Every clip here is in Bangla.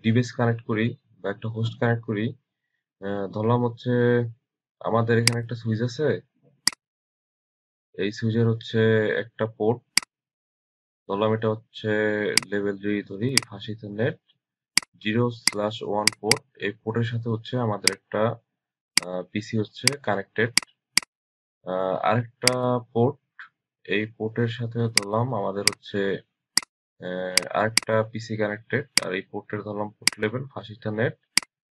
ডিভাইস কানেক্ট করি বা একটা হোস্ট কানেক্ট করি। ধরলাম হচ্ছে আমাদের এখানে একটা সুইচ আছে। এই সুইচের হচ্ছে একটা পোর্ট, ধরলাম এটা হচ্ছে লেভেল 3 ধরি, ফাঁসি নেট 0/1 পোর্ট। এই পোর্টের সাথে হচ্ছে আমাদের একটা পিসি হচ্ছে কানেক্টেড। আরেকটা পোর্ট, এই পোর্টের সাথে ধরলাম আমাদের হচ্ছে আরেকটা পিসি কানেক্টেড, আর এই পোর্টের ধরলাম পোর্ট লেভেল ফাঁসিটা নেট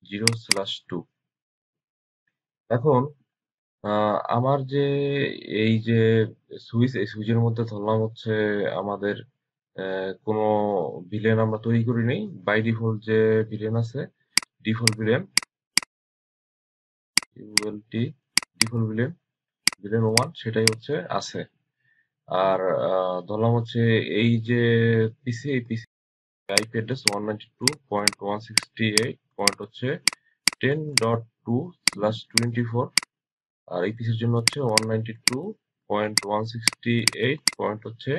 0/2। এখন আমার যে এই যে সুইচ, এই সুইচের মধ্যে ধরলাম হচ্ছে আমাদের কোনো ভিলেন আমরা তৈরি করি নাই। বাই ডিফল্ট যে ভিলেন আছে, default villain ULT, default villain villain 1 সেটাই হচ্ছে আছে। আর ধরলাম হচ্ছে এই যে পিসি, এই পিসি আইপি অ্যাড্রেস 192.168 পয়েন্ট হচ্ছে 10.2/24। আর এই পিসির জন্য হচ্ছে 192.168 পয়েন্ট হচ্ছে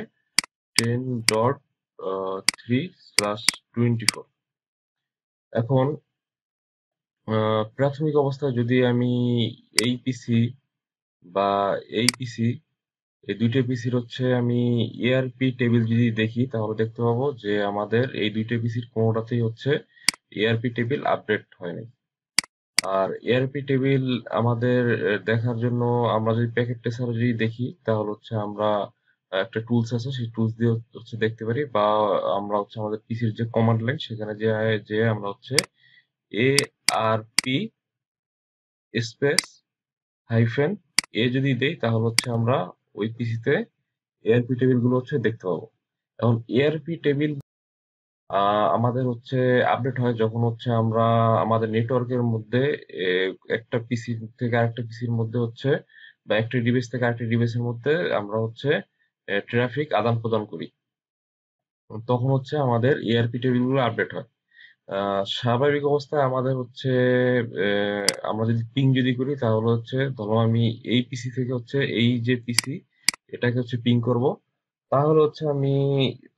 10.3/24। এখন প্রাথমিক অবস্থায় যদি আমি এই পিসি বা এই পিসি, এই দুইটা পিসির হচ্ছে আমি এআরপি টেবিল যদি দেখি, তাহলে দেখতে পাবো যে আমাদের এই দুইটা পিসির কোনোটাতেই হচ্ছে এআরপি টেবিল আপডেট হয়নি। আর এআরপি টেবিল আমাদের দেখার জন্য আমরা যদি প্যাকেট ট্রেসার যদি দেখি, তাহলে হচ্ছে আমরা একটা টুলস আছে, সেই টুলস দিয়ে হচ্ছে দেখতে পারি, বা আমরা হচ্ছে আমাদের পিসির যে কমান্ড লাইন সেখানে যে আমরা হচ্ছে এআরপি স্পেস হাইফেন এ যদি দেই, তাহলে হচ্ছে আমরা ওই পিসিতে এআরপি টেবিল গুলো হচ্ছে দেখতে পাবো। এখন এআরপি টেবিল আমাদের হচ্ছে আপডেট হয় যখন হচ্ছে আমরা আমাদের নেটওয়ার্কের মধ্যে একটা পিসি থেকে আরেকটা পিসির মধ্যে হচ্ছে, বা একটা ডিভাইস থেকে আরেকটা ডিভাইসের মধ্যে আমরা হচ্ছে ট্রাফিক আদান প্রদান করি। তখন হচ্ছে আমাদের এআরপি টেবিল গুলো আপডেট হয়। স্বাভাবিক অবস্থায় আমাদের হচ্ছে আমরা যদি পিং যদি করি, তাহলে হচ্ছে ধরো আমি এই পিসি থেকে হচ্ছে এই যে পিসি এটাকে হচ্ছে পিং করব, তাহলে হচ্ছে আমি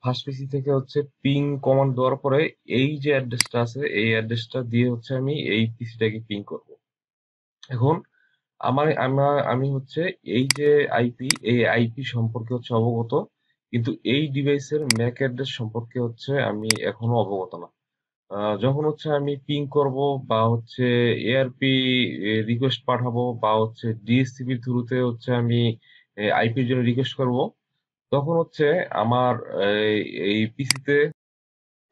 ফার্স্ট পিসি থেকে হচ্ছে পিং কমান্ড দেওয়ার পরে এই যে অ্যাড্রেসটা আছে এই অ্যাড্রেসটা দিয়ে হচ্ছে আমি এই পিসিটাকে পিং করব। এখন আমি হচ্ছে এই যে আইপি, এই আইপি সম্পর্কে হচ্ছে অবগত, কিন্তু এই ডিভাইসের ম্যাক অ্যাড্রেস সম্পর্কে হচ্ছে আমি এখনো অবগত না। যখন হচ্ছে আমি পিং করব বা হচ্ছে এআরপি রিকোয়েস্ট পাঠাবো, বা হচ্ছে ডিএসসিপির থ্রুতে হচ্ছে আমি আইপির জন্য রিকোয়েস্ট করব, তখন হচ্ছে আমার এই এই পিসিতে,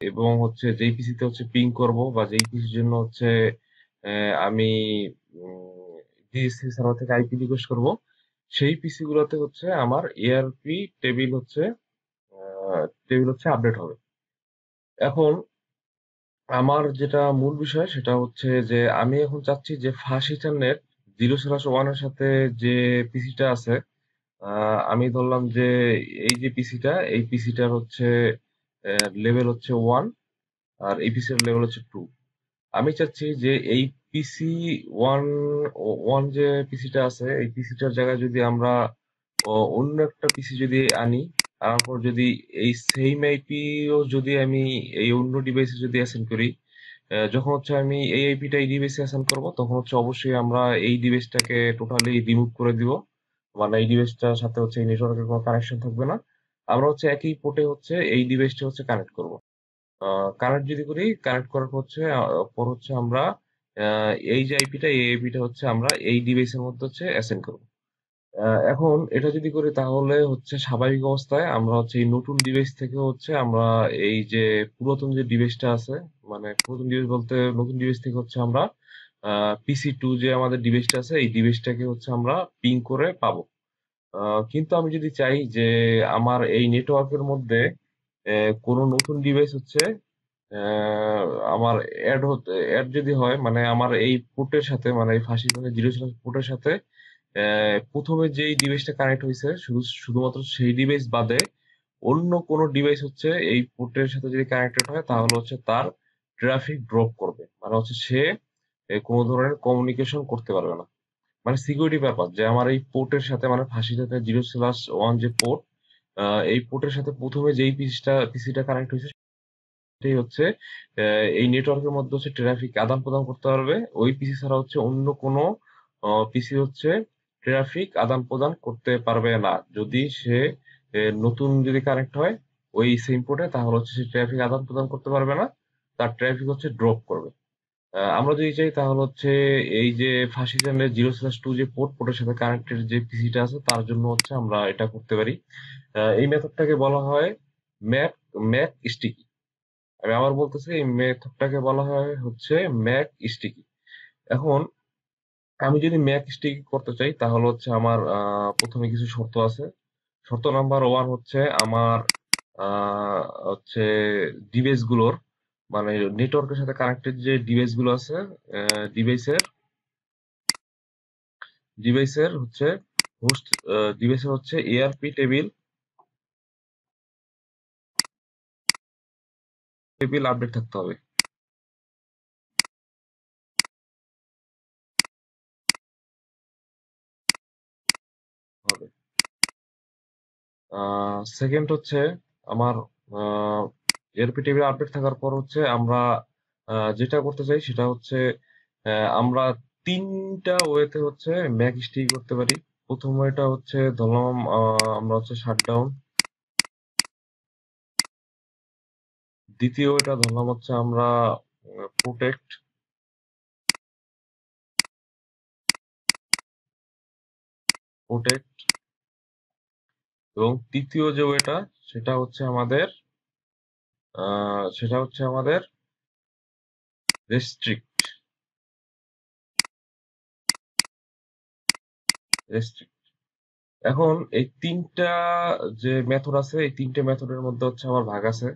এবং হচ্ছে যেই পিসিতে হচ্ছে পিং করব বা যেই পিসির জন্য হচ্ছে আমি ডিএসসি সার্ভার থেকে আইপি রিকোয়েস্ট করব, সেই পিসি গুলোতে হচ্ছে আমার এআরপি টেবিল হচ্ছে আপডেট হবে। এখন আমার যেটা মূল বিষয় সেটা হচ্ছে যে আমি এখন চাচ্ছি যে ফাঁস ইথারনেট 0/1 এর সাথে যে পিসিটা আছে, আমি ধরলাম যে এই যে পিসিটা, এই পিসিটার হচ্ছে লেভেল হচ্ছে 1, আর এই পিসির লেভেল হচ্ছে 2। আমি চাচ্ছি যে এই পিসি ওয়ান ওয়ান যে পিসিটা আছে, এই পিসিটার জায়গায় যদি আমরা অন্য একটা পিসি যদি আনি, আনার পর যদি এই সেম আইপিও যদি আমি এই অন্য ডিভাইসে যদি অ্যাসাইন করি, যখন হচ্ছে আমি এই আইপিটা এই ডিভাইসে অ্যাসাইন করব, তখন হচ্ছে অবশ্যই আমরা এই ডিভাইসটাকে টোটালি রিমুভ করে দিব, মানে এই ডিভাইসটার সাথে হচ্ছে এই নেটওয়ার্কের কোনো কানেকশন থাকবে না। আমরা হচ্ছে একই পোর্টে হচ্ছে এই ডিভাইসটা হচ্ছে কানেক্ট করব। কানেক্ট যদি করি, কানেক্ট করার পর হচ্ছে আমরা এই যে আইপিটা, এই আইপিটা হচ্ছে আমরা এই ডিভাইসের মধ্যে হচ্ছে অ্যাসাইন করব। এখন এটা যদি করি, তাহলে হচ্ছে স্বাভাবিক অবস্থায় আমরা হচ্ছে এই নতুন ডিভাইস থেকে হচ্ছে আমরা এই যে পুরাতন যে ডিভাইসটা আছে, মানে পুরাতন ডিভাইস বলতে নতুন ডিভাইস থেকে হচ্ছে আমরা পিসি 2 যে আমাদের ডিভাইসটা আছে, এই ডিভাইসটাকে হচ্ছে আমরা পিং করে পাবো। কিন্তু আমি যদি চাই যে আমার এই নেটওয়ার্কের মধ্যে কোনো নতুন ডিভাইস হচ্ছে আহ, আমার অ্যাড যদি হয়, মানে আমার এই পোর্টের সাথে, মানে এই ফাঁসি 0/পোর্টের সাথে প্রথমে যেই ডিভাইসটা কানেক্ট হয়েছে, শুধুমাত্র সেই ডিভাইস বাদে অন্য কোনো ডিভাইস হচ্ছে এই পোর্টের সাথে যদি কানেক্টেড হয়, তাহলে হচ্ছে তার ট্রাফিক ড্রপ করবে, মানে হচ্ছে সে কোনো ধরনের কমিউনিকেশন করতে পারবে না। মানে সিকিউরিটি পারপাস, যে আমার এই পোর্টের সাথে, মানে ফাঁসির সাথে 0/1 যে পোর্ট, এই পোর্টের সাথে প্রথমে যেই পিসিটা কানেক্ট হয়েছে পিসিটাই হচ্ছে এই নেটওয়ার্কের মধ্যে হচ্ছে ট্রাফিক আদান প্রদান করতে পারবে। ওই পিসি ছাড়া হচ্ছে অন্য কোনো পিসি হচ্ছে ট্রাফিক আদান প্রদান করতে পারবে না। যদি সে নতুন যদি কানেক্ট হয় ওই সিম পোর্টে, তাহলে হচ্ছে সে ট্রাফিক আদান প্রদান করতে পারবে না, তার ট্রাফিক হচ্ছে ড্রপ করবে। আমরা যদি চাই তাহলে হচ্ছে এই যে ফাঁসি চ্যানেলের 0/2 যে পোর্টের সাথে কানেক্টেড যে পিসিটা আছে তার জন্য হচ্ছে আমরা এটা করতে পারি। এই মেথডটাকে বলা হয় ম্যাক ম্যাক স্টিকি। আমি আবার বলতেছি, এই মেথডটাকে বলা হয় হচ্ছে ম্যাক স্টিকি। এখন আমি যদি ম্যাক স্টিকি করতে চাই তাহলে হচ্ছে আমার প্রথমে কিছু শর্ত আছে। শর্ত নাম্বার ওয়ান হচ্ছে আমার হচ্ছে ডিভাইস গুলোর, মানে নেটওয়ার্কের সাথে কানেক্টেড যে ডিভাইস গুলো আছে, ডিভাইসের ডিভাইসের হচ্ছে হোস্ট ডিভাইসের হচ্ছে এআরপি টেবিল আপডেট থাকতে হবে। হবে সেকেন্ড হচ্ছে আমার এআরপি টেবিল আপডেট থাকার পর হচ্ছে আমরা যেটা করতে চাই সেটা হচ্ছে আমরা তিনটা ওয়েতে হচ্ছে ম্যাক স্টিক করতে পারি। প্রথম ওয়েটা হচ্ছে ধরলাম আমরা হচ্ছে শাটডাউন। দ্বিতীয় ওয়েটা ধরলাম হচ্ছে আমরা প্রোটেক্ট। প্রোটেক্ট এবং তৃতীয় যে ওয়েটা সেটা হচ্ছে আমাদের রেস্ট্রিক্ট। রেস্ট্রিক্ট। এখন এই তিনটা যে মেথড আছে, এই তিনটে মেথডের মধ্যে হচ্ছে আমার ভাগ আছে।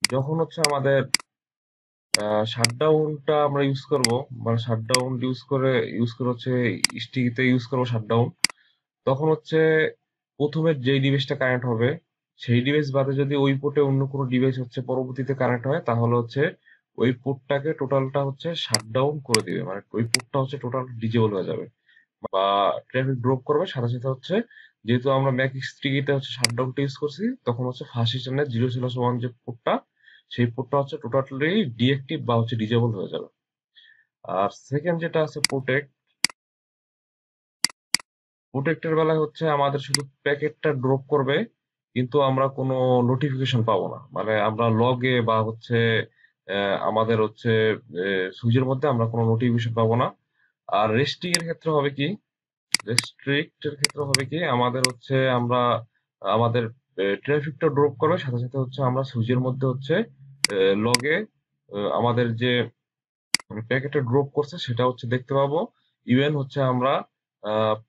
যখন হচ্ছে আমাদের শাটডাউনটা আমরা ইউজ করব, মানে শাটডাউন ইউজ করে হচ্ছে স্টিকিতে ইউজ করবো শাটডাউন, তখন হচ্ছে প্রথমে যেই ডিভাইসটা কানেক্ট হবে সেই ডিভাইস বাদে যদি ওই পোর্টে অন্য কোনো ডিভাইস হচ্ছে পরবর্তীতে কানেক্ট হয়, তাহলে হচ্ছে ওই পোর্টটাকে টোটালটা হচ্ছে শাটডাউন করে দিবে, মানে ওই পোর্টটা হচ্ছে টোটাল ডিজেবল হয়ে যাবে বা ট্রাফিক ড্রপ করবে। সাথে সাথে হচ্ছে যেহেতু আমরা ম্যাক স্ট্রিগিতে হচ্ছে শাটডাউনটা ইউজ করছি, তখন হচ্ছে ফাঁসি চ্যানেল 0/1 যে পোর্টটা, সেই পোর্টটা হচ্ছে টোটালি ডিএক্টিভ বা হচ্ছে ডিজেবল হয়ে যাবে। আর সেকেন্ড যেটা আছে প্রোটেক্ট। প্রোটেক্টের বেলায় হচ্ছে আমাদের শুধু প্যাকেটটা ড্রপ করবে, কিন্তু আমরা কোনো নোটিফিকেশন পাবো না, মানে আমরা লগে বা হচ্ছে আমাদের হচ্ছে সুইচের মধ্যে আমরা কোনো নোটিফিকেশন পাবো না। আর রেস্টিং এর ক্ষেত্রে হবে কি, রেস্ট্রিক্টের ক্ষেত্রে হবে কি আমাদের হচ্ছে আমরা আমাদের ট্রাফিকটা ড্রপ করবে, সাথে সাথে হচ্ছে আমরা সুইচের মধ্যে হচ্ছে লগে আমাদের যে প্যাকেটটা ড্রপ করছে সেটা হচ্ছে দেখতে পাবো। ইভেন হচ্ছে আমরা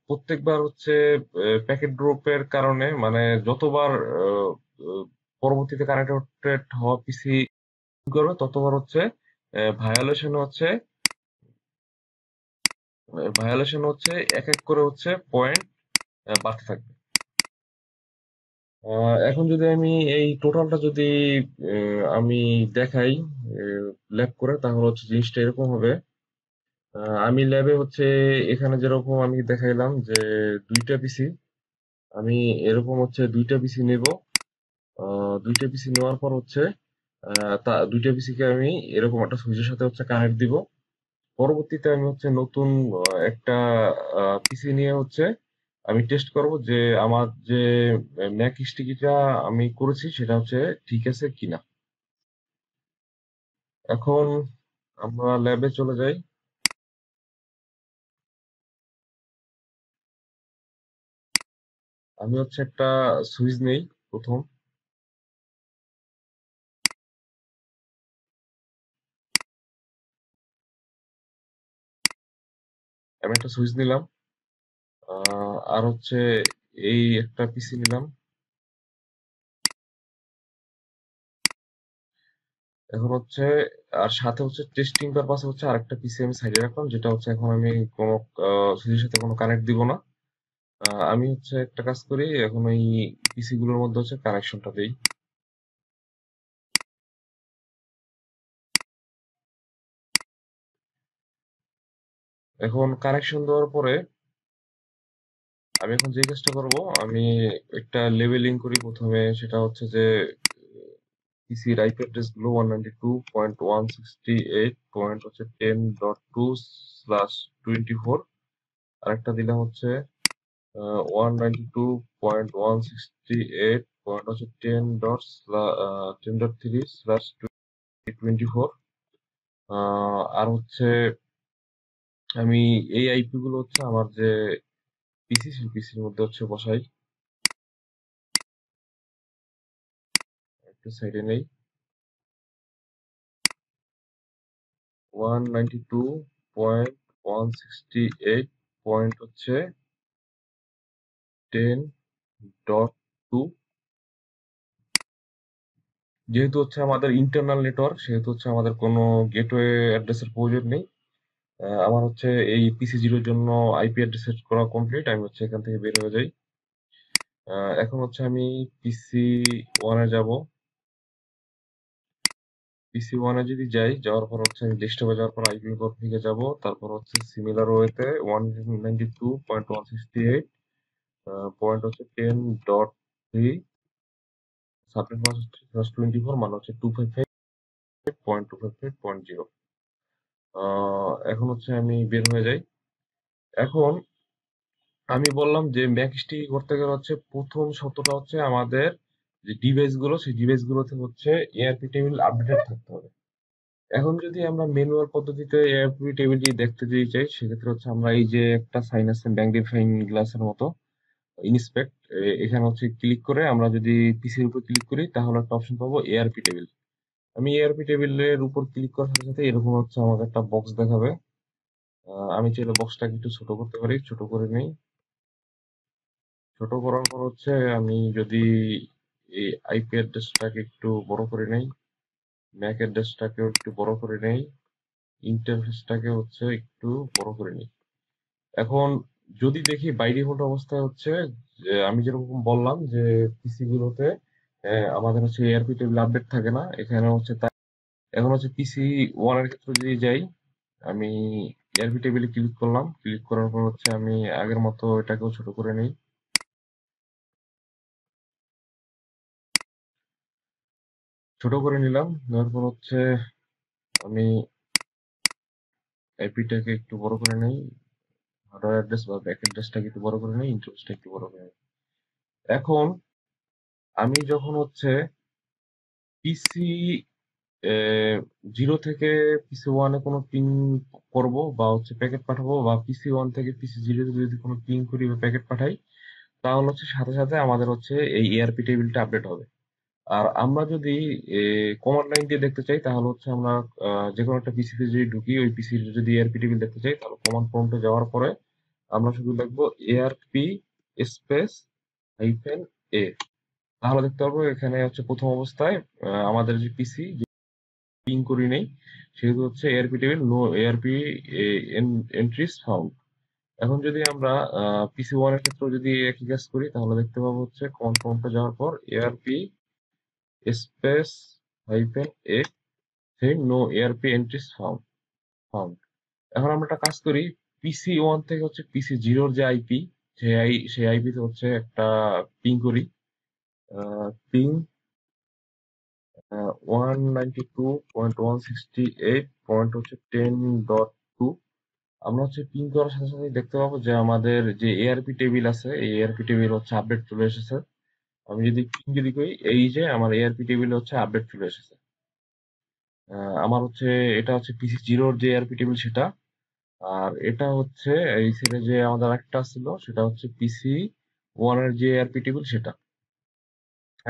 প্রত্যেকবার হচ্ছে প্যাকেট ড্রপের কারণে, মানে যতবার আহ, আহ, পরবর্তীতে কানেক্টেড হওয়া পিসি করবে ততবার হচ্ছে ভায়োলেশন হচ্ছে এক এক করে হচ্ছে পয়েন্ট বাড়তে থাকবে। এখন যদি আমি এই টোটালটা যদি আমি দেখাই ল্যাব করে, তাহলে হচ্ছে জিনিসটা এরকম হবে। আমি ল্যাবে হচ্ছে এখানে যেরকম আমি দেখাইলাম যে দুইটা পিসি, আমি এরকম হচ্ছে দুইটা পিসি নেব। দুইটা পিসি নেওয়ার পর হচ্ছে তা দুইটা পিসিকে আমি এরকম একটা সুইচের সাথে হচ্ছে কানেক্ট দিব। পরবর্তীতে আমি হচ্ছে নতুন একটা পিসি নিয়ে হচ্ছে আমি টেস্ট করব যে আমার যে ম্যাক স্টিকিটা আমি করেছি সেটা হচ্ছে ঠিক আছে কিনা। এখন আমরা ল্যাবে চলে যাই। আমি হচ্ছে একটা সুইচ নেই প্রথম। আমি একটা সুইচ নিলাম, আর হচ্ছে এই একটা পিসি নিলাম। এখন হচ্ছে আর সাথে হচ্ছে টেস্টিং পারপাসে হচ্ছে আরেকটা পিসি আমি সাইডে রাখলাম, যেটা হচ্ছে এখন আমি কোনো সুইচের সাথে কোনো কানেক্ট দিব না। আমি হচ্ছে একটা কাজ করি, এখন এই পিসি গুলোর মধ্যে হচ্ছে কানেকশনটা দেই। এখন কানেকশন দেওয়ার পরে আমি এখন যে কাজটা করব, আমি একটা লেবেলিং করি প্রথমে। সেটা হচ্ছে যে পিসির আইপি অ্যাড্রেস গুলো 192.168.10.2/24। আরেকটা দিলাম হচ্ছে 192.168.10.3/24। আর হচ্ছে আমি এই আইপি গুলো হচ্ছে আমার যে পিসি সেই পিসির মধ্যে হচ্ছে বসাই। একটু সাইডে নেই। 192.168 হচ্ছে 10.2। যেহেতু হচ্ছে আমাদের ইন্টারনাল নেটওয়ার্ক, সেহেতু হচ্ছে আমাদের কোনো গেটওয়ে অ্যাড্রেসের প্রয়োজন নেই। আমার হচ্ছে এই পিসি জিরোর জন্য আইপি অ্যাড্রেস সেট করা কমপ্লিট। আমি হচ্ছে এখান থেকে বের হয়ে যাই। এখন হচ্ছে আমি পিসি ওয়ানে যাব। পিসি ওয়ানে যদি যাই, যাওয়ার পর হচ্ছে আমি ডেস্কটপে যাওয়ার পর আইপি কনফিগে যাব। তারপর হচ্ছে সিমিলার ওয়েতে 192.168 পয়েন্ট হচ্ছে 10.3 সাবনেট মাস্ক হচ্ছে +24, মানে হচ্ছে 255.255.0। এখন হচ্ছে আমি বের হয়ে যাই। এখন আমি বললাম যে ম্যাকস্টি করতে গেলে হচ্ছে প্রথম শর্তটা হচ্ছে আমাদের যে ডিভাইস গুলো, সেই ডিভাইস গুলোতে হচ্ছে এআরপি টেবিল আপডেটেড থাকতে হবে। এখন যদি আমরা ম্যানুয়াল পদ্ধতিতে এআরপি টেবিল যদি দেখতে যদি চাই, সেক্ষেত্রে হচ্ছে আমরা এই যে একটা সাইন আছে ম্যাগনিফাইং গ্লাসের মতো, ইন্সপেক্ট, এখানে হচ্ছে ক্লিক করে আমরা যদি পিসির উপর ক্লিক করি তাহলে একটা অপশন পাবো এআরপি টেবিল। আমি এআরপি টেবিলের উপর ক্লিক করার সাথে সাথে এরকম হচ্ছে আমাকে একটা বক্স দেখাবে। আমি চাইলে বক্সটাকে একটু ছোট করতে পারি, ছোট করে নিই। ছোট করার পর হচ্ছে আমি যদি এই আইপি অ্যাড্রেসটাকে একটু বড় করে নেই, ম্যাক অ্যাড্রেসটাকেও একটু বড় করে নেই, ইন্টারফেসটাকে হচ্ছে একটু বড় করে নিই। এখন যদি দেখি বাই ডিফল্ট অবস্থায় হচ্ছে যে আমি যেরকম বললাম যে পিসি গুলোতে আমাদের হচ্ছে এআরপি টেবিল আপডেট থাকে না, এখানে হচ্ছে তাই। এখন হচ্ছে পিসি ওয়ানের ক্ষেত্রে যদি যাই, আমি এআরপি টেবিলে ক্লিক করলাম, ক্লিক করার পর হচ্ছে আমি আগের মতো এটাকেও ছোট করে নিই, ছোট করে নিলাম। নেওয়ার পর হচ্ছে আমি আইপিটাকে একটু বড় করে নেই, হার্ডওয়্যার অ্যাড্রেস বা ব্যাক অ্যাড্রেসটাকে একটু বড় করে নেই, ইন্টারফেসটা একটু বড় করে নেই। এখন আমি যখন হচ্ছে পিসি জিরো থেকে পিসি ওয়ানে কোনো পিং করব বা হচ্ছে প্যাকেট পাঠাবো, বা পিসি ওয়ান থেকে পিসি জিরো যদি কোনো পিং করি বা প্যাকেট পাঠাই, তাহলে হচ্ছে সাথে সাথে আমাদের হচ্ছে এই এআরপি টেবিলটা আপডেট হবে। আর আমরা যদি কমান্ড লাইন দিয়ে দেখতে চাই, তাহলে হচ্ছে আমরা যে কোনো একটা পিসিতে যদি ঢুকি, ওই পিসির যদি এআরপি টেবিল দেখতে চাই, তাহলে কমান্ড প্রম্পটে যাওয়ার পরে আমরা শুধু লিখবো এআরপি স্পেস হাইফেন এ। তাহলে দেখতে পারবো এখানে হচ্ছে প্রথম অবস্থায় আমাদের যে পিসি পিং করি নেই, সেহেতু হচ্ছে ARP table no ARP entries found. এখন যদি আমরা পিসি ওয়ান এর ক্ষেত্রে যদি একই কাজ করি, তাহলে দেখতে পাবো হচ্ছে কমান্ড প্রম্পটে যাওয়ার পর ARP space hyphen A same no ARP entries found. এখন আমরা একটা কাজ করি, পিসি ওয়ান থেকে হচ্ছে পিসি জিরোর যে আইপি, সেই আইপি তে হচ্ছে একটা পিং করি, পিং 192.168 হচ্ছে 10.2। আমরা হচ্ছে পিং করার সাথে সাথে দেখতে পাবো যে আমাদের যে এআরপি টেবিল আছে, এই এআরপি টেবিল হচ্ছে আপডেট চলে এসেছে। আমি যদি পিং যদি করি, এই যে আমার এআরপি টেবিল হচ্ছে আপডেট চলে এসেছে। আমার হচ্ছে এটা হচ্ছে পিসি জিরোর যে এআরপি টেবিল সেটা। আর এটা হচ্ছে এই সাইডে যে আমাদের একটা ছিল, সেটা হচ্ছে পিসি ওয়ানের যে এআরপি টেবিল সেটা।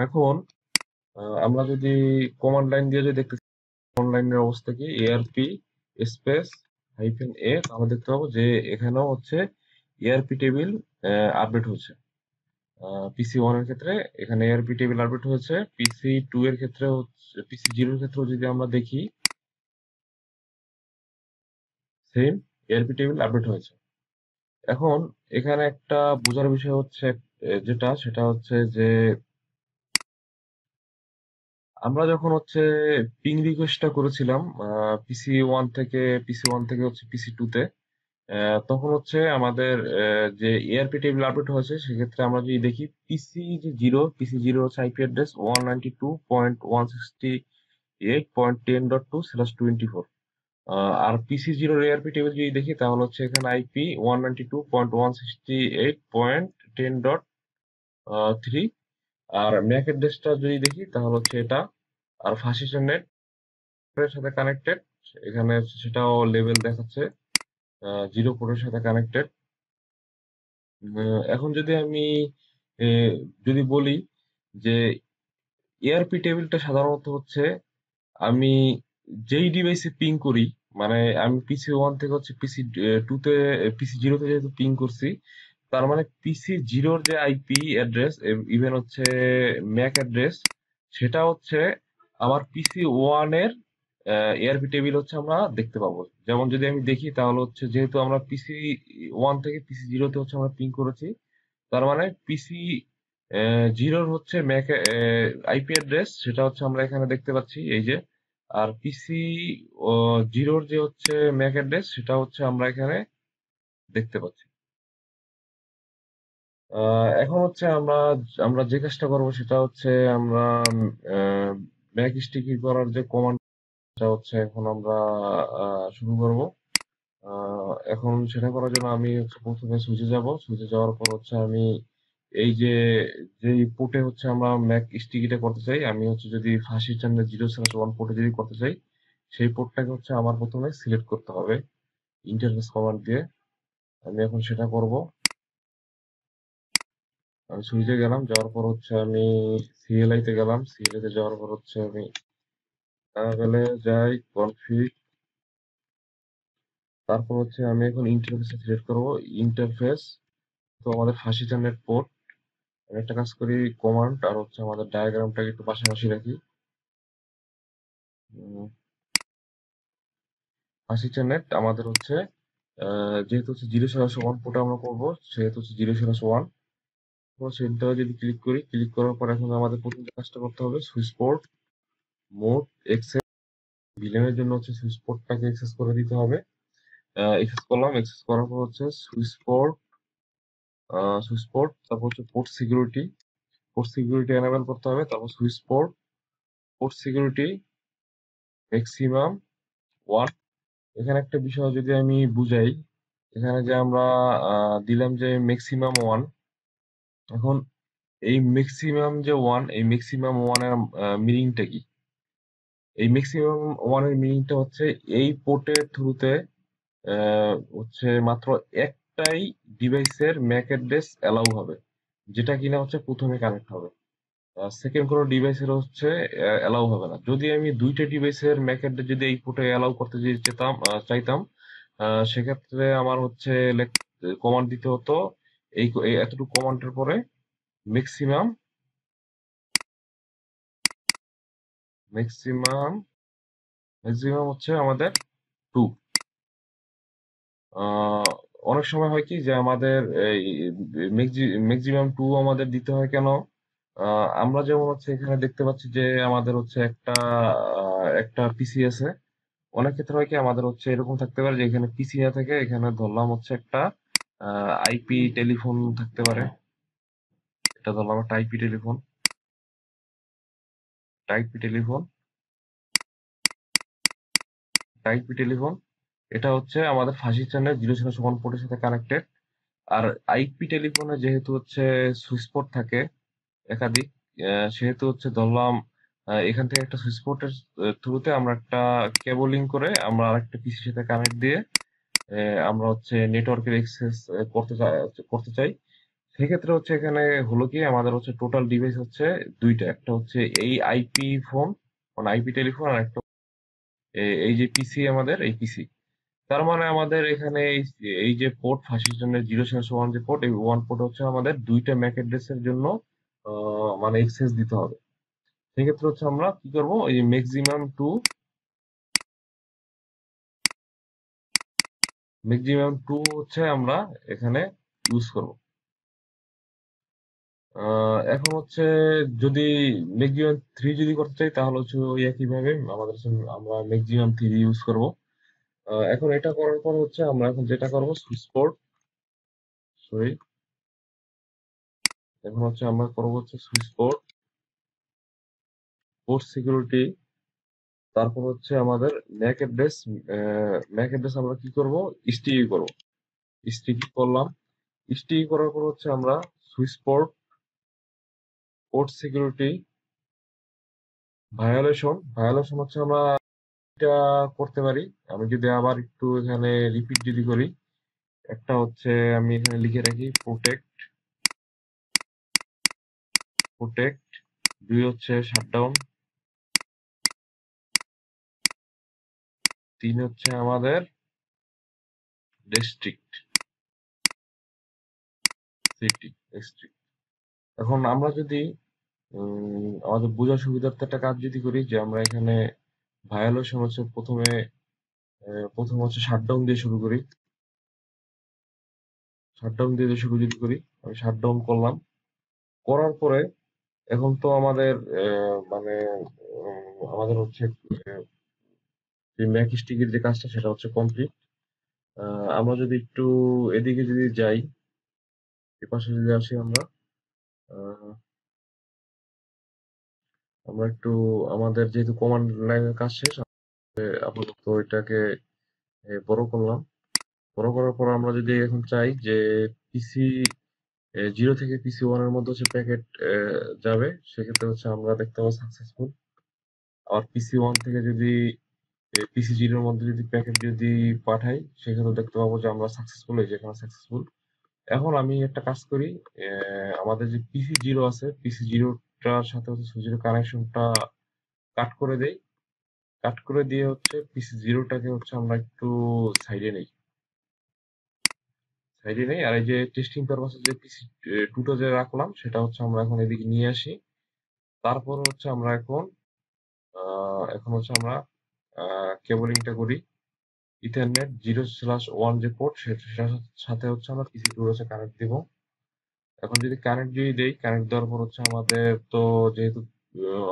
এখন আমরা যদি কমান্ড লাইন দিয়ে যদি দেখতে, অনলাইনের অবস্থা কি, এআরপি স্পেস হাইফেন এ, তাহলে দেখতে পাবো যে এখানেও হচ্ছে এআরপি টেবিল আপডেট হচ্ছে। পিসি ওয়ান এর ক্ষেত্রে এখানে এআরপি টেবিল আপডেট হয়েছে, পিসি টু এর ক্ষেত্রে হচ্ছে, পিসি জিরোর ক্ষেত্রেও যদি আমরা দেখি, সেম এআরপি টেবিল আপডেট হয়েছে। এখন এখানে একটা বোঝার বিষয় হচ্ছে যেটা সেটা হচ্ছে যে আমরা যখন হচ্ছে পিং রিকোয়েস্টটা করেছিলাম পিসি ওয়ান থেকে হচ্ছে পিসি টু তে, তখন হচ্ছে আমাদের যে এআরপি টেবিল আপডেট হয়েছে সেক্ষেত্রে আমরা যদি দেখি পিসি জিরো হচ্ছে আইপি অ্যাড্রেস 192.168.10.2/24। আর পিসি জিরোর এআরপি টেবিল যদি দেখি তাহলে হচ্ছে এখানে আইপি 192.168.10.3। আর ম্যাক অ্যাড্রেসটা যদি দেখি তাহলে হচ্ছে এটা। আর ফাঁসিটা নেটের সাথে কানেক্টেড, এখানে সেটাও লেভেল দেখাচ্ছে 0 পোর্টের সাথে কানেক্টেড। এখন যদি আমি যদি বলি যে এআরপি টেবিলটা সাধারণত হচ্ছে আমি যেই ডিভাইসে পিং করি, মানে আমি পিসি ওয়ান থেকে হচ্ছে পিসি টু তে পিসি জিরোতে যেহেতু পিং করছি, তার মানে পিসি জিরোর যে আইপি অ্যাড্রেস ইভেন হচ্ছে ম্যাক অ্যাড্রেস, সেটা হচ্ছে আমার পিসি ওয়ানের এআরপি টেবিল হচ্ছে আমরা দেখতে পাবো। যেমন যদি আমি দেখি তাহলে হচ্ছে যেহেতু আমরা পিসি ওয়ান থেকে পিসি জিরোতে হচ্ছে আমরা পিং করেছি, তার মানে পিসি জিরোর হচ্ছে ম্যাক আইপি অ্যাড্রেস সেটা হচ্ছে আমরা এখানে দেখতে পাচ্ছি এই যে। আর পিসি জিরোর যে হচ্ছে ম্যাক অ্যাড্রেস সেটা হচ্ছে আমরা এখানে দেখতে পাচ্ছি। এখন হচ্ছে আমরা আমরা যে কাজটা করবো সেটা হচ্ছে আমরা ম্যাক স্টিকি করার যে কমান্ডটা হচ্ছে এখন আমরা শুরু করব। এখন সেটা করার জন্য আমি হচ্ছে প্রথমে সুইচে যাব। সুইচে যাওয়ার পর হচ্ছে আমি এই যে যেই পোর্টে হচ্ছে আমরা ম্যাক স্টিকিটা করতে চাই, আমি হচ্ছে যদি ফাঁসি চ্যানেল 0/1 পোর্টে যদি করতে চাই, সেই পোর্টটাকে হচ্ছে আমার প্রথমে সিলেক্ট করতে হবে ইন্টারফেস কমান্ড দিয়ে। আমি এখন সেটা করব। আমি সুইচে গেলাম, যাওয়ার পর হচ্ছে আমি সিএলআই তে গেলাম। সিএলআই তে যাওয়ার পর হচ্ছে আমি গেলে যাই কনফিগ, তারপর হচ্ছে আমি এখন ইন্টারফেস সিলেক্ট করব। ইন্টারফেস তো আমাদের ফাঁসি চ্যানেল পোর্ট। আমি একটা কাজ করি, কমান্ড আর হচ্ছে আমাদের ডায়াগ্রামটাকে একটু পাশাপাশি রাখি। ফাঁসি নেট আমাদের হচ্ছে যেহেতু হচ্ছে 0/1 পোর্টে আমরা করবো, সেহেতু হচ্ছে 0/1। তো সেটা যদি ক্লিক করি, ক্লিক করার পর এখন আমাদের প্রথম যে কাজটা করতে হবে সুইচ পোর্ট মোড এক্সেস। ভিলেনের জন্য হচ্ছে সুইচ পোর্টটাকে এক্সেস করে দিতে হবে। এক্সেস করলাম, এক্সেস করার পর হচ্ছে সুইচ পোর্ট তারপর হচ্ছে পোর্ট সিকিউরিটি এনেবল করতে হবে। তারপর সুইচ পোর্ট সিকিউরিটি ম্যাক্সিমাম 1। এখানে একটা বিষয় যদি আমি বুঝাই, এখানে যে আমরা দিলাম যে ম্যাক্সিমাম 1। এখন এই ম্যাক্সিমাম যে 1, এই ম্যাক্সিমাম 1 এর মিনিংটা কি? এই ম্যাক্সিমাম 1 এর মিনিংটা হচ্ছে এই পোর্টের থ্রুতে হচ্ছে মাত্র একটাই ডিভাইসের ম্যাক অ্যাড্রেস অ্যালাউ হবে, যেটা কিনা হচ্ছে প্রথমে কানেক্ট হবে। সেকেন্ড কোনো ডিভাইসের হচ্ছে অ্যালাউ হবে না। যদি আমি দুইটা ডিভাইসের ম্যাক অ্যাড্রেস যদি এই পোর্টে অ্যালাউ করতে যদি চাইতাম, সেক্ষেত্রে আমার হচ্ছে কমান্ড দিতে হতো। এই এতটুকু কমান্ডের পরে ম্যাক্সিমাম ম্যাক্সিমাম ম্যাক্সিমাম হচ্ছে আমাদের 2। আহ, অনেক সময় হয় কি যে আমাদের এই ম্যাক্সিমাম 2 আমাদের দিতে হয় কেন? আমরা যেমন হচ্ছে এখানে দেখতে পাচ্ছি যে আমাদের হচ্ছে একটা পিসি আছে। অনেক ক্ষেত্রে হয় কি আমাদের হচ্ছে এরকম থাকতে পারে যে এখানে পিসি না থাকে, এখানে ধরলাম হচ্ছে একটা আইপি টেলিফোন থাকতে পারে। এটা ধরলাম একটা আইপি টেলিফোন টাইপি টেলিফোন। এটা হচ্ছে আমাদের ফাঁসি চ্যানেল 0/1 পোর্টের সাথে কানেক্টেড। আর আইপি টেলিফোনে যেহেতু হচ্ছে সুইচ পোর্ট থাকে একাধিক, সেহেতু হচ্ছে ধরলাম এখান থেকে একটা সুইচ পোর্টের থ্রুতে আমরা একটা কেবলিং করে আমরা আরেকটা পিসির সাথে কানেক্ট দিয়ে আমরা হচ্ছে নেটওয়ার্কের এক্সেস করতে চাই। সেক্ষেত্রে হচ্ছে এখানে হলো কি আমাদের হচ্ছে টোটাল ডিভাইস হচ্ছে দুইটা, একটা হচ্ছে এই আইপি ফোন মানে আইপি টেলিফোন, আর একটা এই যে পিসি আমাদের এই পিসি। তার মানে আমাদের এখানে এই যে পোর্ট ফাঁসির জন্য 0/1 যে পোর্ট, এই ওয়ান পোর্ট হচ্ছে আমাদের দুইটা ম্যাক অ্যাড্রেসের জন্য মানে এক্সেস দিতে হবে। সেক্ষেত্রে হচ্ছে আমরা কি করব, এই যে ম্যাক্সিমাম টু হচ্ছে আমরা এখানে ইউজ করব। এখন হচ্ছে যদি ম্যাক্সিমাম 3 যদি করতে চাই তাহলে হচ্ছে ওই একইভাবে আমরা ম্যাক্সিমাম 3 ইউজ করব। এখন এটা করার পর হচ্ছে আমরা এখন যেটা করবো সুইচ পোর্ট, সরি, এখন হচ্ছে আমরা করবো হচ্ছে সুইচ পোর্ট, পোর্ট সিকিউরিটি, তারপর হচ্ছে আমাদের ম্যাক অ্যাড্রেস। ম্যাক অ্যাড্রেস আমরা কি করব, স্টিকি করব। স্টিকি করলাম, স্টিকি করার পর হচ্ছে আমরা switch port, port security, violation হচ্ছে আমরা এটা করতে পারি। আমি যদি আবার একটু এখানে রিপিট যদি করি, একটা হচ্ছে আমি এখানে লিখে রাখি প্রোটেক্ট, প্রোটেক্ট, দুই হচ্ছে শাটডাউন, তিন হচ্ছে আমাদের রেস্ট্রিক্ট, সিটি রেস্ট্রিক্ট। এখন আমরা যদি আমাদের বোঝার সুবিধার্থে একটা কাজ যদি করি, যে আমরা এখানে ভায়োলেশন হচ্ছে প্রথম হচ্ছে শাটডাউন দিয়ে শুরু করি, শাটডাউন দিয়ে শুরু যদি করি, আমি শাটডাউন করলাম, করার পরে এখন তো আমাদের মানে আমাদের হচ্ছে যে ম্যাক স্টিকের যে কাজটা সেটা হচ্ছে কমপ্লিট। আমরা যদি একটু এদিকে যদি যাই, এপাশে যদি আসি আমরা, আহ, আমরা একটু আমাদের যেহেতু কমান্ড লাইনের কাজ শেষ, আপাতত এটাকে বড় করলাম। বড় করার পর আমরা যদি এখন চাই যে পিসি জিরো থেকে পিসি ওয়ান এর মধ্যে হচ্ছে প্যাকেট যাবে, সেক্ষেত্রে হচ্ছে আমরা দেখতে পাবো সাকসেসফুল। আর পিসি ওয়ান থেকে যদি পিসি জিরোর মধ্যে যদি প্যাকেট যদি পাঠাই, সেক্ষেত্রে দেখতে পাবো যে আমরা সাকসেসফুল, এই যে এখানে সাকসেসফুল। এখন আমি একটা কাজ করি, আমাদের যে পিসি জিরো আছে, পিসি জিরোটার সাথে হচ্ছে সুইচের কানেকশনটা কাট করে দেই। কাট করে দিয়ে হচ্ছে পিসি জিরোটাকে হচ্ছে আমরা একটু সাইডে নেই, সাইডে নেই। আর এই যে টেস্টিং পারপাসে যে পিসি টুটা যে রাখলাম, সেটা হচ্ছে আমরা এখন এদিকে নিয়ে আসি। তারপর হচ্ছে আমরা এখন হচ্ছে আমরা কেবলিংটা করি, ইথারনেট 0/1 যে পোর্ট, সেটার সাথে হচ্ছে আমরা পিসি টুর হচ্ছে কানেক্ট দিব। এখন যদি কানেক্ট যদি দেই, কানেক্ট দেওয়ার পর হচ্ছে আমাদের তো যেহেতু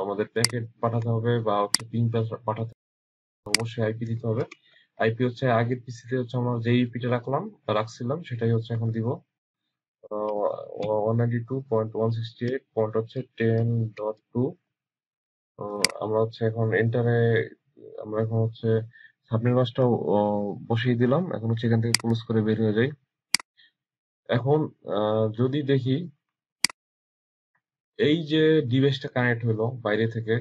আমাদের প্যাকেট পাঠাতে হবে বা হচ্ছে পিন পাঠাতে হবে, অবশ্যই আইপি দিতে হবে। আইপি হচ্ছে আগের পিসিতে হচ্ছে আমরা যে ইপিটা রাখছিলাম সেটাই হচ্ছে এখন দিব। 192.168 হচ্ছে 10.2। আমরা হচ্ছে এখন এন্টারে, আমরা এখন হচ্ছে সাবনেট মাসটাও বসিয়ে দিলাম। এখন হচ্ছে এখান থেকে ক্লোজ করে বের হয়ে যাই। এখন যদি দেখি এই যে ডিভাইসটা কানেক্ট হলো বাইরে থেকে,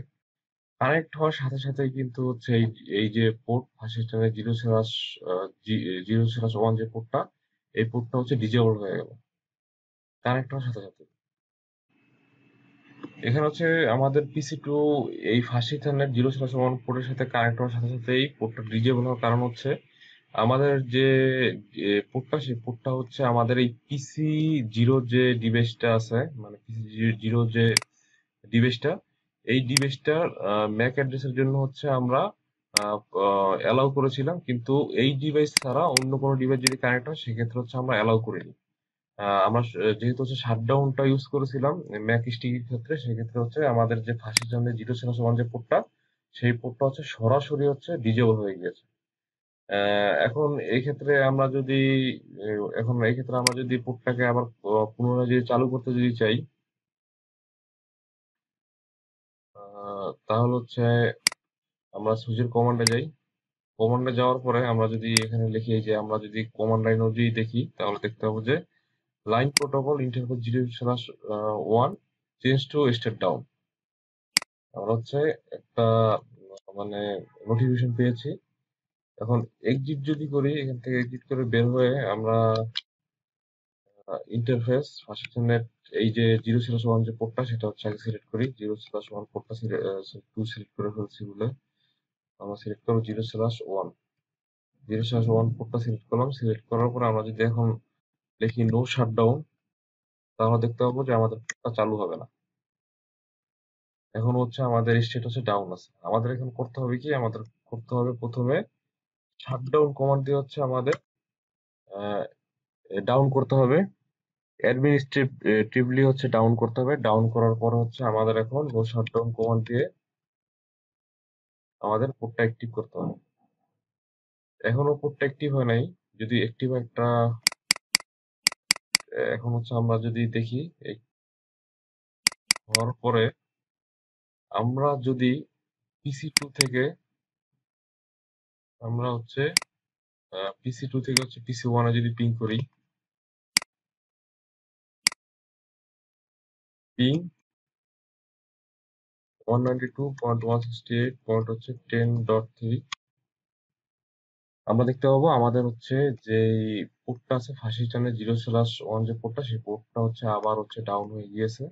কানেক্ট হওয়ার সাথে সাথে কিন্তু হচ্ছে এই এই যে পোর্ট ফাঁসিস্টানের জিরো স্ল্যাশ ওয়ান যে পোর্টটা, এই পোর্টটা হচ্ছে ডিজেবল হয়ে গেল কানেক্ট হওয়ার সাথে সাথে। এখানে হচ্ছে আমাদের পিসি টু এই ফাঁসি থানের 0/1 পোর্টের সাথে কানেক্ট হওয়ার সাথে সাথেই পোর্টটা ডিজেবল হওয়ার কারণ হচ্ছে আমাদের যে পোর্টটা, সেই পোর্টটা হচ্ছে আমাদের এই পিসি জিরো যে ডিভাইসটা আছে, মানে পিসি জিরো যে ডিভাইসটা, এই ডিভাইসটার ম্যাক অ্যাড্রেসের জন্য হচ্ছে আমরা অ্যালাউ করেছিলাম, কিন্তু এই ডিভাইস ছাড়া অন্য কোনো ডিভাইস যদি কানেক্ট হয় সেক্ষেত্রে হচ্ছে আমরা অ্যালাউ করিনি। আমরা যেহেতু হচ্ছে শাটডাউনটা ইউজ করেছিলাম ম্যাক স্টিকের ক্ষেত্রে, সেক্ষেত্রে হচ্ছে আমাদের যে ফাঁসির জন্য 0/1 যে পোর্টটা, সেই পোর্টটা হচ্ছে সরাসরি হচ্ছে ডিজেবল হয়ে গিয়েছে। এখন এই ক্ষেত্রে আমরা যদি এখন এই ক্ষেত্রে আমরা যদি পোর্টটাকে আবার পুনরায় যদি চালু করতে যদি চাই, তাহলে হচ্ছে আমরা সুইচের কমান্ডে যাই। কমান্ডে যাওয়ার পরে আমরা যদি এখানে লিখি, যে আমরা যদি কমান্ড লাইন অনুযায়ী দেখি, তাহলে দেখতে পাবো যে line protocol interface 0/1 change to state down. আমরা হচ্ছে একটা মানে নোটিফিকেশন পেয়েছি। এখন এক্সিট যদি করি, এখান থেকে এক্সিট করে বের হয়ে আমরা ইন্টারফেস ফাংশনের এই যে 0/1 যে পোর্টটা, সেটা হচ্ছে আগে সিলেক্ট করি। 0/1 পোর্টটা টু সিলেক্ট করে ফেলছি বলে আমরা সিলেক্ট করবো 0/1। 0/1 পোর্টটা সিলেক্ট করলাম। সিলেক্ট করার পরে আমরা যদি এখন লিখি নো শাটডাউন, তাহলে দেখতে পাবো যে আমাদের পোর্টটা চালু হবে না। এখন হচ্ছে আমাদের স্টেট হচ্ছে ডাউন আছে। আমাদের এখন করতে হবে কি, আমাদের করতে হবে প্রথমে শাটডাউন কমান্ড দিয়ে হচ্ছে আমাদের ডাউন করতে হবে, অ্যাডমিনিস্ট্রেটিভলি হচ্ছে ডাউন করতে হবে। ডাউন করার পর হচ্ছে আমাদের এখন নো শাটডাউন কমান্ড দিয়ে আমাদের পোর্টটা অ্যাক্টিভ করতে হবে। এখনো পোর্টটা অ্যাক্টিভ হয় নাই। যদি অ্যাক্টিভ একটা এখন হচ্ছে আমরা যদি দেখি এই হওয়ার পরে আমরা যদি পিসি 2 থেকে আমরা হচ্ছে পিসি 2 থেকে হচ্ছে পিসি 1 এ যদি পিং করি, পিং 192.168 হচ্ছে 10.3, আমরা দেখতে পাবো আমাদের হচ্ছে যে পোর্টটা আছে ফাঁসি টানে 0/1 যে পোর্টটা, সেই পোর্টটা হচ্ছে আবার হচ্ছে ডাউন হয়ে গিয়েছে।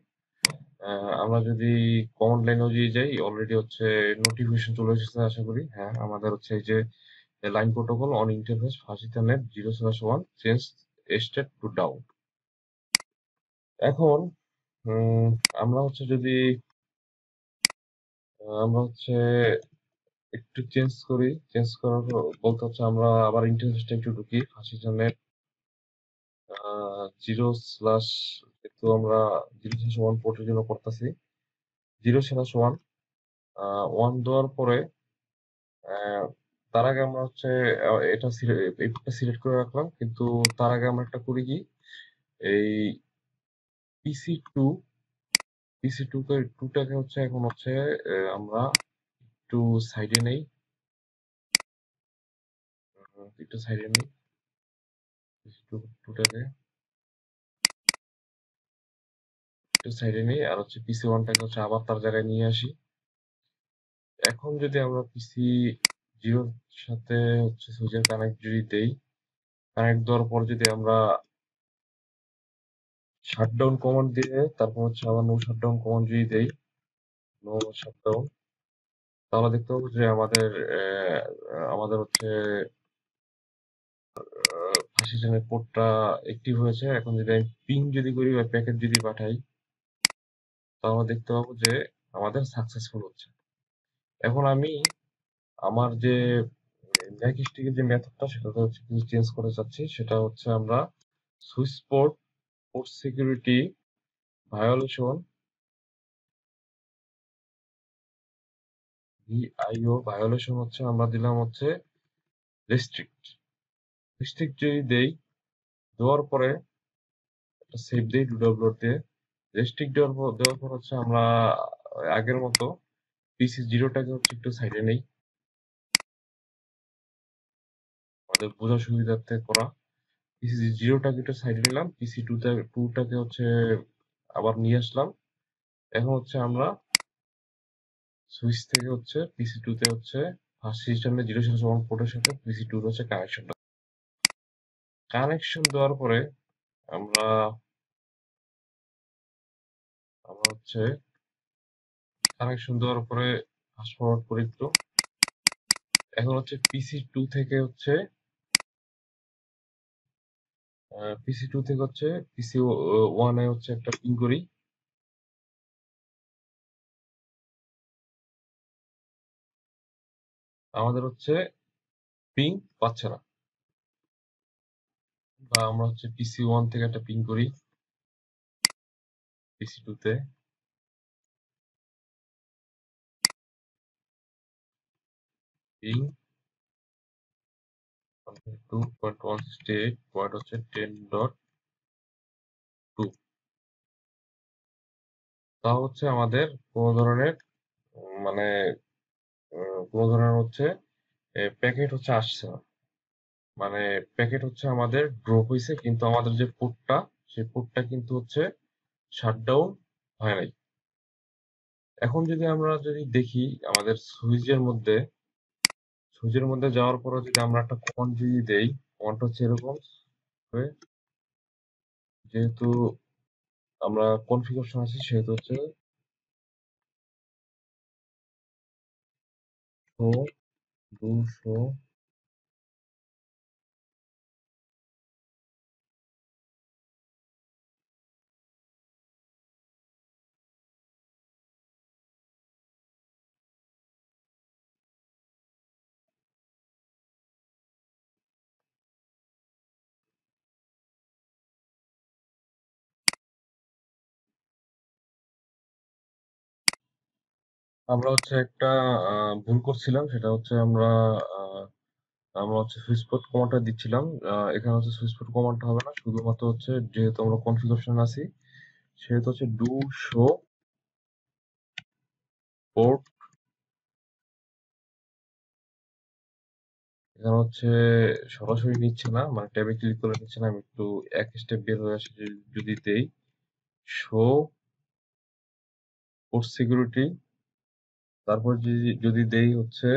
আমরা যদি কমান্ড লাইনেও যদি যাই, অলরেডি হচ্ছে নোটিফিকেশন চলে এসেছে আশা করি। হ্যাঁ, আমাদের হচ্ছে এই যে লাইন প্রোটোকল অন ইন্টারফেস ফাঁসি টানের 0/1 চেঞ্জ স্টেট টু ডাউন। এখন উম, আমরা হচ্ছে যদি আমরা হচ্ছে একটু চেঞ্জ করার বলতে হচ্ছে আমরা আবার ইন্টারফেসটা একটু ঢুকি ফাঁসি টানের 0/ যেহেতু আমরা 0/1 পোর্টের জন্য করতেছি, 0/1 ওয়ান দেওয়ার পরে আহ, তার আগে আমরা হচ্ছে এটা এই পোর্টটা সিলেক্ট করে রাখলাম, কিন্তু তার আগে আমরা একটা করি কি, এই পিসি 2 পিসি 2টাকে হচ্ছে এখন হচ্ছে আমরা একটু সাইডে নেই, একটু সাইডে নেই পিসি 2টাকে একটু সাইডে নেই, আর হচ্ছে পিসি 1টাকে হচ্ছে আবার তার জায়গায় নিয়ে আসি। এখন যদি আমরা পিসি 0 সাথে হচ্ছে সুইচের কানেক্ট যদি দেই, কানেক্ট দেওয়ার পর যদি আমরা শাটডাউন কমান্ড দিয়ে তারপর হচ্ছে আবার নো শাটডাউন কমান্ড যদি দেই, নো শাটডাউন, তাহলে দেখতে পাবো যে আমাদের হচ্ছে ফাঁসি চেনের পোর্টটা অ্যাক্টিভ হয়েছে। এখন যদি আমি পিং যদি করি বা প্যাকেট যদি পাঠাই, তাহলে দেখতে পাবো যে আমাদের সাকসেসফুল হচ্ছে। এখন আমি আমার যে ম্যাকস্টিকের যে মেথডটা সেটাতে হচ্ছে কিছু চেঞ্জ করতে চাচ্ছি, সেটা হচ্ছে আমরা switch port port security violation VIO violation হচ্ছে আমরা দিলাম হচ্ছে রেস্ট্রিক্ট। রেস্ট্রিক্ট যদি দেই, দেওয়ার পরে একটা সেভ দেই ডব্লুর দিয়ে, রেস্ট্রিক্ট দেওয়ার পর হচ্ছে আমরা আগের মতো পিসি 0টাকে হচ্ছে একটু সাইডে নেই, আমাদের বোঝার সুবিধার্থে করা। পিসি 0টাকে একটু সাইডে নিলাম, পিসি 2টাকে হচ্ছে আবার নিয়ে আসলাম। এখন হচ্ছে আমরা সুইচ থেকে হচ্ছে পিসি 2তে হচ্ছে ফার্স্ট সিস্টেমে 0/1 পোর্টের সাথে পিসি 2 হচ্ছে কানেকশন দেওয়ার পরে আমরা আমরা হচ্ছে কানেকশন দেওয়ার পরে ফাস্ট ফরওয়ার্ড করি একটু। এখন হচ্ছে পিসি 2 থেকে হচ্ছে পিসি 2 থেকে হচ্ছে পিসি 1 এ হচ্ছে একটা পিং করি। আমাদের হচ্ছে পিং পাচ্ছে না, বা আমরা হচ্ছে পিসি 1 থেকে একটা পিং করি পিসি 2 তে, পিং 192.168 হচ্ছে 10.2। তা হচ্ছে আমাদের কোনো ধরনের মানে কোনো ধরনের হচ্ছে প্যাকেট হচ্ছে আসছে না, মানে প্যাকেট হচ্ছে আমাদের ড্রপ হয়েছে, কিন্তু আমাদের যে পোর্টটা সেই পোর্টটা কিন্তু হচ্ছে শাটডাউন হয় নাই। এখন যদি আমরা যদি দেখি আমাদের সুইচের মধ্যে যাওয়ার পরে যদি আমরা একটা কমান্ড যদি দেই, কমান্ডটা হচ্ছে এরকম, যেহেতু আমরা কনফিগারেশন আছি সেহেতু হচ্ছে শো 200, আমরা হচ্ছে একটা ভুল করছিলাম, সেটা হচ্ছে আমরা আমরা হচ্ছে সুইচ পোর্ট কমান্ডটা দিচ্ছিলাম। এখানে হচ্ছে সুইচ পোর্ট কমান্ডটা হবে না, শুধুমাত্র হচ্ছে যেহেতু আমরা কনফিগারেশন আছি সেহেতু হচ্ছে ডু শো পোর্ট। এখানে হচ্ছে সরাসরি নিচ্ছে না, মানে ট্যাবে ক্লিক করে নিচ্ছে না। আমি একটু এক স্টেপ বের হয়ে আসি, যদি দেই শো পোর্ট সিকিউরিটি, তারপর যদি দেই হচ্ছে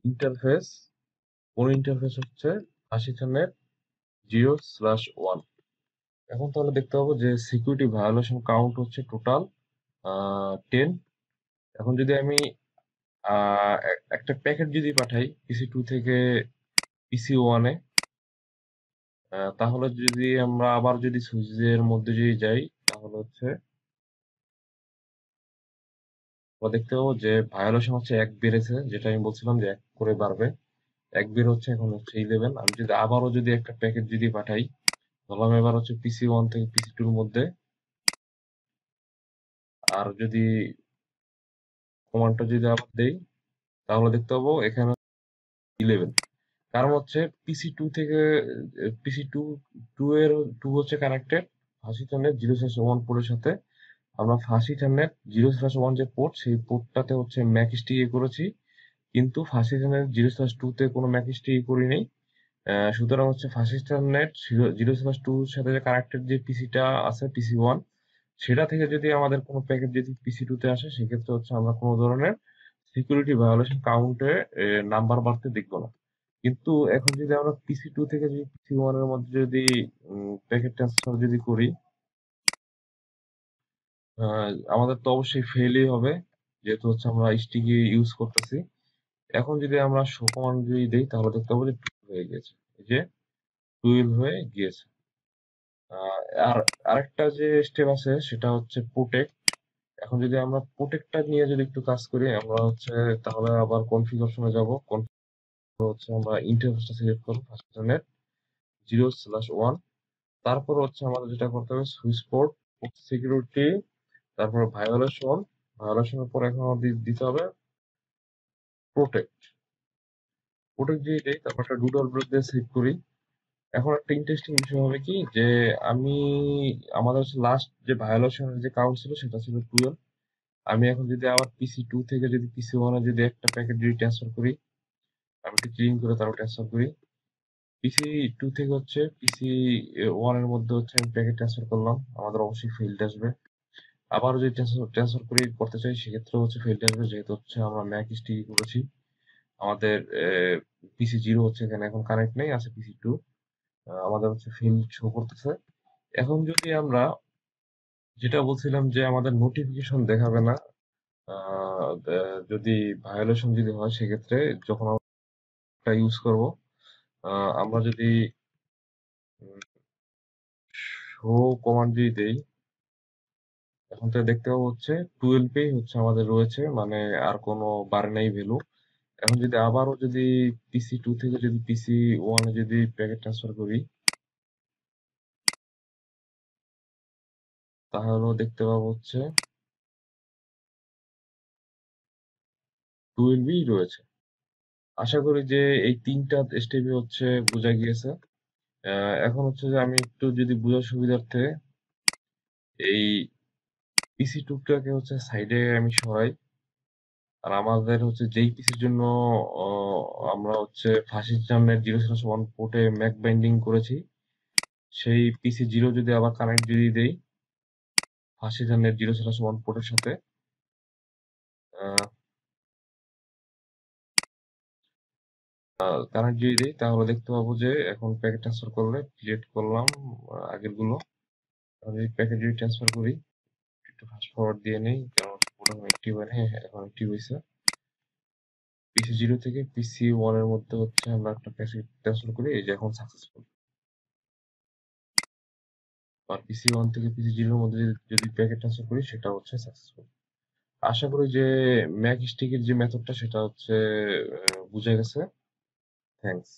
ইন্টারফেস, কোন ইন্টারফেস হচ্ছে 80 0/1। এখন তাহলে দেখতে পাবো যে সিকিউরিটি ভায়োলেশন কাউন্ট হচ্ছে টোটাল 10। এখন যদি আমি একটা প্যাকেট যদি পাঠাই পিসি 2 থেকে পিসি 1-এ, তাহলে যদি আমরা আবার যদি সুইচের মধ্যে যদি যাই তাহলে হচ্ছে আমরা দেখতে পাবো যে ভায়োলেশন হচ্ছে 1 বেড়েছে, যেটা আমি বলছিলাম যে 1 করে বাড়বে। 1 বের হচ্ছে, এখন হচ্ছে 11। আমি যদি আবারও যদি একটা প্যাকেট যদি পাঠাই, ধরলাম এবার হচ্ছে পিসি 1 থেকে পিসি 2-এর মধ্যে, আর যদি কমান্ডটা যদি আবার দেই তাহলে দেখতে পাবো এখানে 11। কারণ হচ্ছে পিসি 2 থেকে পিসি 2 টু এর 2 হচ্ছে কানেক্টেড ফাঁসিটানের 0/1 পোর্টের সাথে। আমরা ফাঁসিটানের 0/1 যে পোর্ট, সেই পোর্টটাতে হচ্ছে ম্যাক স্টিক করেছি, কিন্তু ফাঁসিটানের 0/2 তে কোনো ম্যাক স্টিক করি নাই। সুতরাং হচ্ছে ফাঁসিটানের 0/2 এর সাথে কানেক্টেড যে পিসিটা আছে পিসি 1, সেটা থেকে যদি আমাদের কোনো প্যাকেট যদি পিসি 2 তে আসে, সেক্ষেত্রে হচ্ছে আমরা কোনো ধরনের সিকিউরিটি ভায়োলেশন কাউন্টে নাম্বার বাড়তে দেখবো না। কিন্তু এখন যদি আমরা পিসি 2 থেকে যদি পিসি 1 এর মধ্যে যদি প্যাকেট ট্রান্সফার যদি করি, আমাদের তো অবশ্যই ফেলই হবে, যেহেতু হচ্ছে আমরা স্টিকি ইউজ করতেছি। এখন যদি আমরা শো কমান্ড যদি দেই তাহলে দেখতে পাবো যে 12 হয়ে গেছে। এই যে 12 হয়ে গিয়েছে। আর আরেকটা যে স্টেপ আছে সেটা হচ্ছে প্রোটেক্ট। এখন যদি আমরা প্রোটেক্টটা নিয়ে যদি একটু কাজ করি, আমরা হচ্ছে তাহলে আবার কনফিগারেশনে যাব। হচ্ছে আমরা ইন্টারফেসটা সিলেক্ট করব ফার্স্ট নেট 0/1। তারপর হচ্ছে আমাদের যেটা করতে হবে সুইচ পোর্ট, সিকিউরিটি, তারপর ভায়োলেশন। ভায়োলেশনের পর এখন আমাদের দিতে হবে প্রোটেক্ট। প্রোটেক্ট দিয়ে দেই, তারপর একটা ডুডল ব্রেক দিয়ে সেভ করি। এখন একটা ইন্টারেস্টিং বিষয় হবে কি যে আমি আমাদের হচ্ছে লাস্ট যে ভায়োলেশনের যে কাউন্ট ছিল সেটা ছিল 12। আমি এখন যদি আবার পিসি 2 থেকে যদি পিসি 1-এ যদি একটা প্যাকেট যদি ট্রান্সফার করি, আমি একটু ক্লিন করে তারপর ট্রান্সফার করি। পিসি 2 থেকে হচ্ছে পিসি 1 এর মধ্যে হচ্ছে আমি প্যাকেট ট্রান্সফার করলাম, আমাদের অবশ্যই ফেইল্ড আসবে। আবার যদি ট্রান্সফার করি করতে চাই, সেক্ষেত্রে হচ্ছে ফেইল্ড আসবে, যেহেতু হচ্ছে আমরা ম্যাক স্টিকি করেছি। আমাদের পিসি 0 হচ্ছে এখানে এখন কানেক্ট নেই, আছে পিসি 2। আমাদের হচ্ছে ফেইল্ড শো করতেছে। এখন যদি আমরা যেটা বলছিলাম যে আমাদের নোটিফিকেশন দেখাবে না, যদি ভায়োলেশন যদি হয়, সেক্ষেত্রে যখন আমরা ইউজ করব, আমরা যদি শো কমান্ড যদি দেই, এখন তো দেখতে পাবো হচ্ছে 12 হচ্ছে আমাদের রয়েছে, মানে আর কোনো বাড়ে নাই ভ্যালু। এখন যদি আবারও যদি পিসি 2 থেকে যদি পিসি 1-এ যদি প্যাকেট ট্রান্সফার করি, তাহলেও দেখতে পাবো হচ্ছে 12ই রয়েছে। আশা করি যে এই তিনটা স্টেপই হচ্ছে বোঝা গিয়েছে। এখন হচ্ছে যে আমি একটু যদি বোঝার সুবিধার্থে এই পিসি 2টাকে হচ্ছে সাইডে আমি সরাই। আর আমাদের হচ্ছে যেই পিসির জন্য আহ, আমরা হচ্ছে ফাঁসির জামনের 0/1 পোর্টে ম্যাক বাইন্ডিং করেছি, সেই পিসি 0 যদি আবার কানেক্ট যদি দেই ফাঁসির জামনের 0/1 পোর্টের সাথে, কানেক্ট যদি দিই তাহলে দেখতে পাবো যে এখন প্যাকেট ট্রান্সফার করলে ক্রিয়েট করলাম আগের গুলো। আমি প্যাকেট যদি ট্রান্সফার করি, একটু ফাস্ট ফরওয়ার্ড দিয়ে নেই কারণ পোর্ট এখন অ্যাক্টিভ হয় না। হ্যাঁ হ্যাঁ, এখন অ্যাক্টিভ হয়েছে। পিসি 0 থেকে পিসি 1 এর মধ্যে হচ্ছে আমরা একটা প্যাকেট ট্রান্সফার করি, এই যে এখন সাকসেসফুল। আর পিসি 1 থেকে পিসি 0-এর মধ্যে যদি প্যাকেট ট্রান্সফার করি, সেটা হচ্ছে সাকসেসফুল। আশা করি যে ম্যাক স্টিকের যে মেথডটা সেটা হচ্ছে বোঝা গেছে। থ্যাঙ্কস।